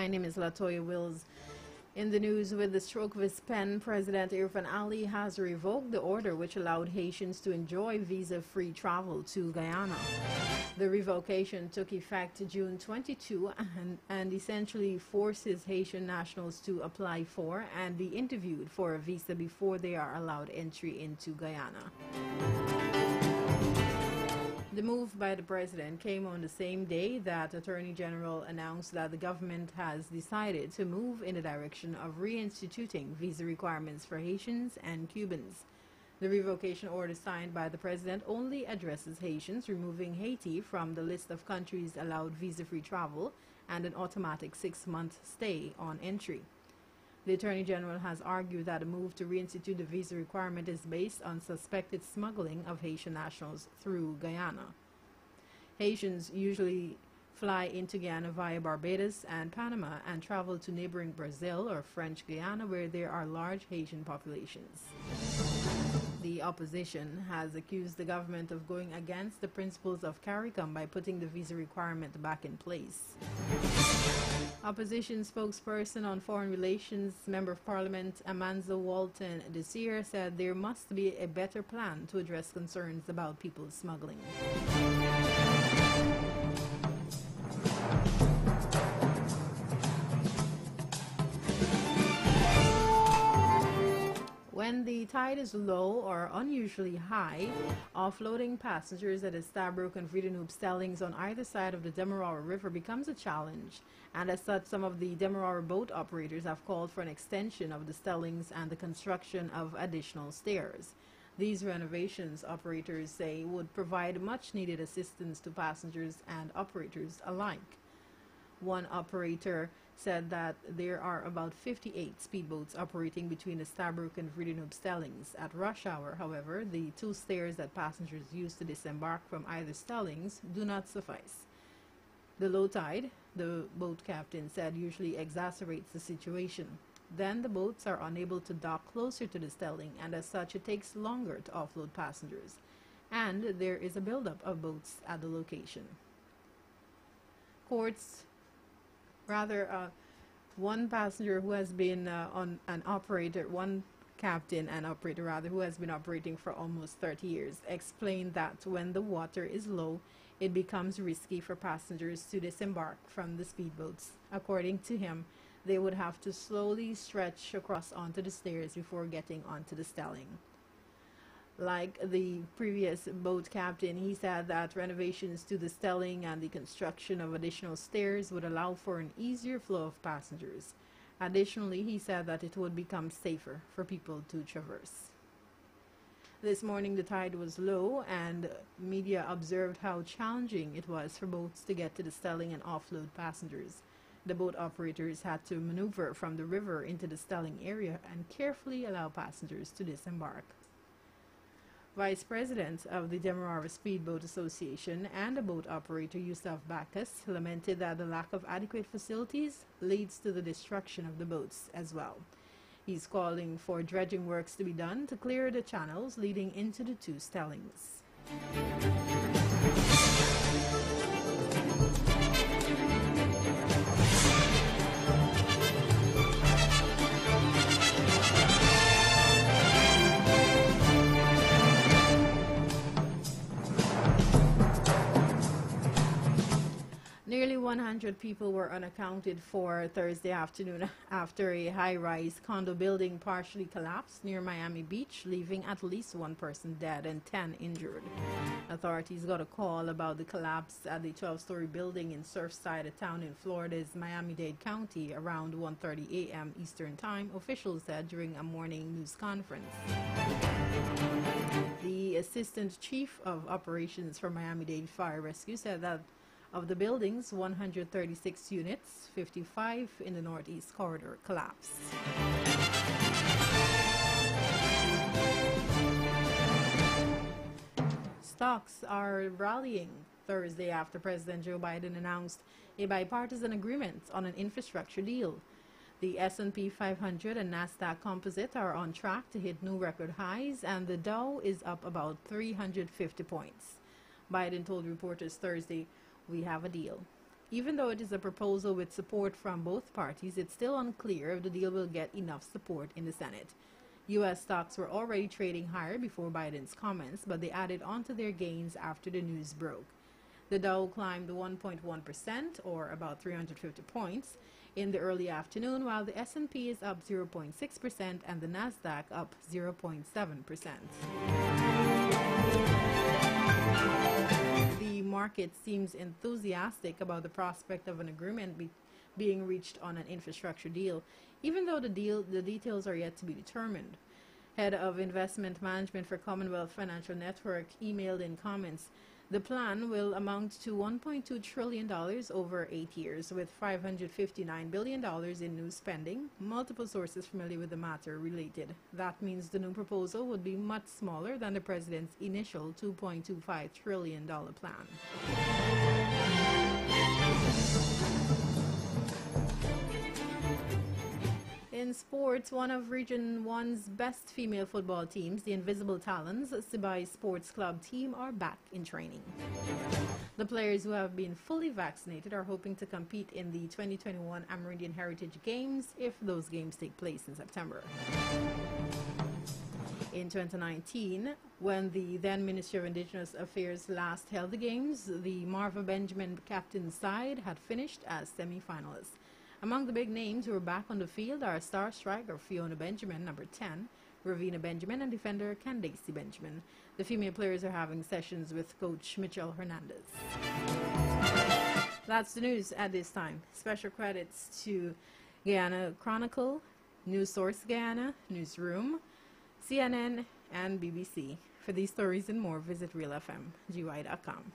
My name is Latoya Wills. In the news, with the stroke of his pen, President Irfan Ali has revoked the order which allowed Haitians to enjoy visa-free travel to Guyana. The revocation took effect June 22 and essentially forces Haitian nationals to apply for and be interviewed for a visa before they are allowed entry into Guyana. The move by the president came on the same day that Attorney General announced that the government has decided to move in the direction of reinstituting visa requirements for Haitians and Cubans. The revocation order signed by the president only addresses Haitians, removing Haiti from the list of countries allowed visa-free travel and an automatic 6-month stay on entry. The Attorney General has argued that a move to reinstitute the visa requirement is based on suspected smuggling of Haitian nationals through Guyana. Haitians usually fly into Guyana via Barbados and Panama and travel to neighboring Brazil or French Guiana, where there are large Haitian populations. The opposition has accused the government of going against the principles of CARICOM by putting the visa requirement back in place. Opposition spokesperson on foreign relations, Member of Parliament Amanzo Walton Desir, said there must be a better plan to address concerns about people smuggling. When the tide is low or unusually high, offloading passengers at the Stabroek and Vredenhoop stellings on either side of the Demerara River becomes a challenge, and as such, some of the Demerara boat operators have called for an extension of the stellings and the construction of additional stairs. These renovations, operators say, would provide much-needed assistance to passengers and operators alike. One operator said that there are about 58 speedboats operating between the Stabroek and Vredenhoop stellings. At rush hour, however, the 2 stairs that passengers use to disembark from either stellings do not suffice. The low tide, the boat captain said, usually exacerbates the situation. Then the boats are unable to dock closer to the stelling, and as such it takes longer to offload passengers. And there is a buildup of boats at the location. One passenger who has been one captain and operator rather, who has been operating for almost 30 years, explained that when the water is low, it becomes risky for passengers to disembark from the speedboats. According to him, they would have to slowly stretch across onto the stairs before getting onto the stelling. Like the previous boat captain, he said that renovations to the stelling and the construction of additional stairs would allow for an easier flow of passengers. Additionally, he said that it would become safer for people to traverse. This morning the tide was low, and media observed how challenging it was for boats to get to the stelling and offload passengers. The boat operators had to maneuver from the river into the stelling area and carefully allow passengers to disembark. Vice President of the Demerara Speedboat Association and the boat operator Yusuf Bacchus lamented that the lack of adequate facilities leads to the destruction of the boats as well. He's calling for dredging works to be done to clear the channels leading into the 2 stellings. Nearly 100 people were unaccounted for Thursday afternoon after a high-rise condo building partially collapsed near Miami Beach, leaving at least 1 person dead and 10 injured. Authorities got a call about the collapse at the 12-story building in Surfside, a town in Florida's Miami-Dade County, around 1:30 a.m. Eastern Time, officials said during a morning news conference. The Assistant Chief of Operations for Miami-Dade Fire Rescue said that of the building's 136 units, 55 in the Northeast Corridor collapsed. Stocks are rallying Thursday after President Joe Biden announced a bipartisan agreement on an infrastructure deal. The S&P 500 and NASDAQ Composite are on track to hit new record highs, and the Dow is up about 350 points. Biden told reporters Thursday, "We have a deal." Even though it is a proposal with support from both parties, it's still unclear if the deal will get enough support in the Senate. U.S. stocks were already trading higher before Biden's comments, but they added on to their gains after the news broke. The Dow climbed 1.1%, or about 350 points, in the early afternoon, while the S&P is up 0.6% and the Nasdaq up 0.7%. The market seems enthusiastic about the prospect of an agreement being reached on an infrastructure deal, even though the details are yet to be determined. Head of Investment Management for Commonwealth Financial Network emailed in comments, the plan will amount to $1.2 trillion over 8 years, with $559 billion in new spending. Multiple sources familiar with the matter related. That means the new proposal would be much smaller than the president's initial $2.25 trillion plan. In sports, one of Region 1's best female football teams, the Invisible Talons, Sibai Sports Club team, are back in training. The players who have been fully vaccinated are hoping to compete in the 2021 Amerindian Heritage Games if those games take place in September. In 2019, when the then Ministry of Indigenous Affairs last held the games, the Marva Benjamin captain's side had finished as semi-finalists. Among the big names who are back on the field are star striker Fiona Benjamin, number 10, Ravina Benjamin, and defender Candace Benjamin. The female players are having sessions with coach Mitchell Hernandez. That's the news at this time. Special credits to Guyana Chronicle, News Source Guyana, Newsroom, CNN, and BBC. For these stories and more, visit realfmgy.com.